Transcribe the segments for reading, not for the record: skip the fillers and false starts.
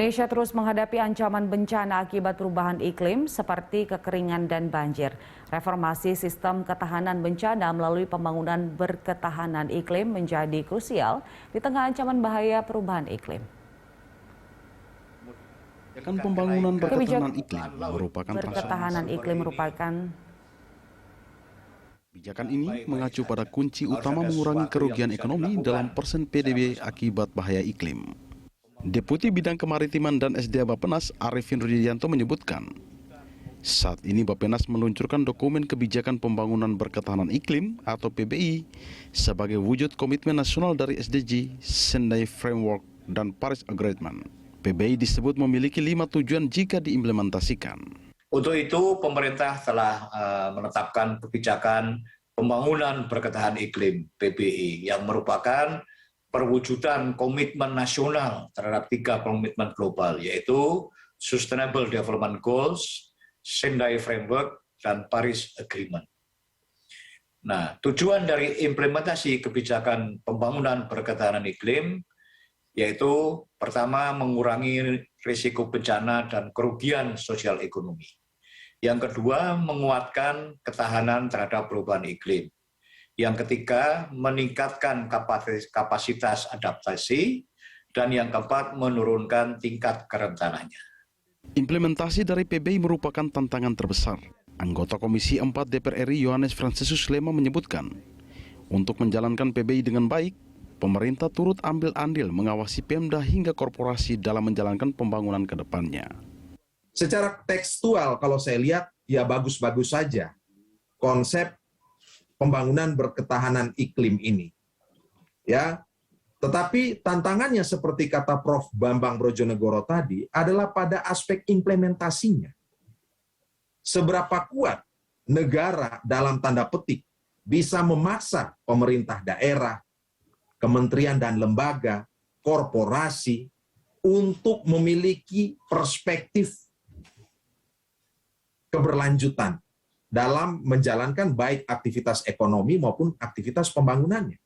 Indonesia terus menghadapi ancaman bencana akibat perubahan iklim seperti kekeringan dan banjir. Reformasi sistem ketahanan bencana melalui pembangunan berketahanan iklim menjadi krusial di tengah ancaman bahaya perubahan iklim. Pembangunan berketahanan iklim merupakan Kebijakan ini mengacu pada kunci utama mengurangi kerugian ekonomi dalam persen PDB akibat bahaya iklim. Deputi Bidang Kemaritiman dan SDA Bappenas Arifin Rudianto menyebutkan, saat ini Bappenas meluncurkan dokumen kebijakan pembangunan berketahanan iklim atau PBI sebagai wujud komitmen nasional dari SDG, Sendai Framework, dan Paris Agreement. PBI disebut memiliki 5 tujuan jika diimplementasikan. Untuk itu, pemerintah telah menetapkan kebijakan pembangunan berketahanan iklim (PBI) yang merupakan perwujudan komitmen nasional terhadap 3 komitmen global, yaitu Sustainable Development Goals, Sendai Framework, dan Paris Agreement. Nah, tujuan dari implementasi kebijakan pembangunan berketahanan iklim yaitu pertama mengurangi risiko bencana dan kerugian sosial ekonomi. Yang kedua, menguatkan ketahanan terhadap perubahan iklim. Yang ketiga, meningkatkan kapasitas adaptasi. Dan yang keempat, menurunkan tingkat kerentanannya. Implementasi dari PBI merupakan tantangan terbesar. Anggota Komisi 4 DPR RI Yohanes Fransisius Lema menyebutkan, untuk menjalankan PBI dengan baik, pemerintah turut ambil andil mengawasi Pemda hingga korporasi dalam menjalankan pembangunan ke depannya. Secara tekstual kalau saya lihat, ya bagus-bagus saja konsep pembangunan berketahanan iklim ini. Ya, tetapi tantangannya seperti kata Prof. Bambang Brojonegoro tadi adalah pada aspek implementasinya. Seberapa kuat negara dalam tanda petik bisa memaksa pemerintah daerah, kementerian dan lembaga, korporasi untuk memiliki perspektif keberlanjutan dalam menjalankan baik aktivitas ekonomi maupun aktivitas pembangunannya.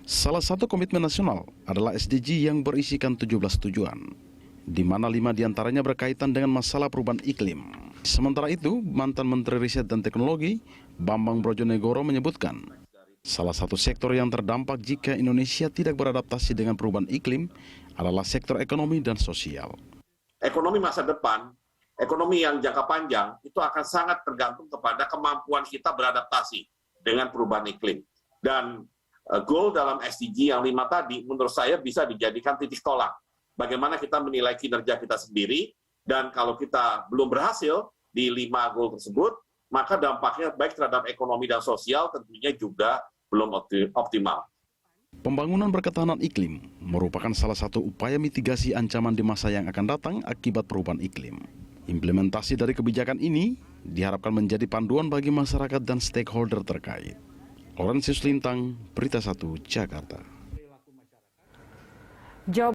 Salah satu komitmen nasional adalah SDG yang berisikan 17 tujuan, di mana 5 diantaranya berkaitan dengan masalah perubahan iklim. Sementara itu, mantan Menteri Riset dan Teknologi, Bambang Brojonegoro menyebutkan, salah satu sektor yang terdampak jika Indonesia tidak beradaptasi dengan perubahan iklim adalah sektor ekonomi dan sosial. Ekonomi masa depan, ekonomi yang jangka panjang, itu akan sangat tergantung kepada kemampuan kita beradaptasi dengan perubahan iklim. Dan goal dalam SDG yang 5 tadi, menurut saya bisa dijadikan titik tolak. Bagaimana kita menilai kinerja kita sendiri, dan kalau kita belum berhasil di 5 goal tersebut, maka dampaknya baik terhadap ekonomi dan sosial tentunya juga belum optimal. Pembangunan berketahanan iklim merupakan salah satu upaya mitigasi ancaman di masa yang akan datang akibat perubahan iklim. Implementasi dari kebijakan ini diharapkan menjadi panduan bagi masyarakat dan stakeholder terkait. Laurentius Lintang, Berita 1, Jakarta.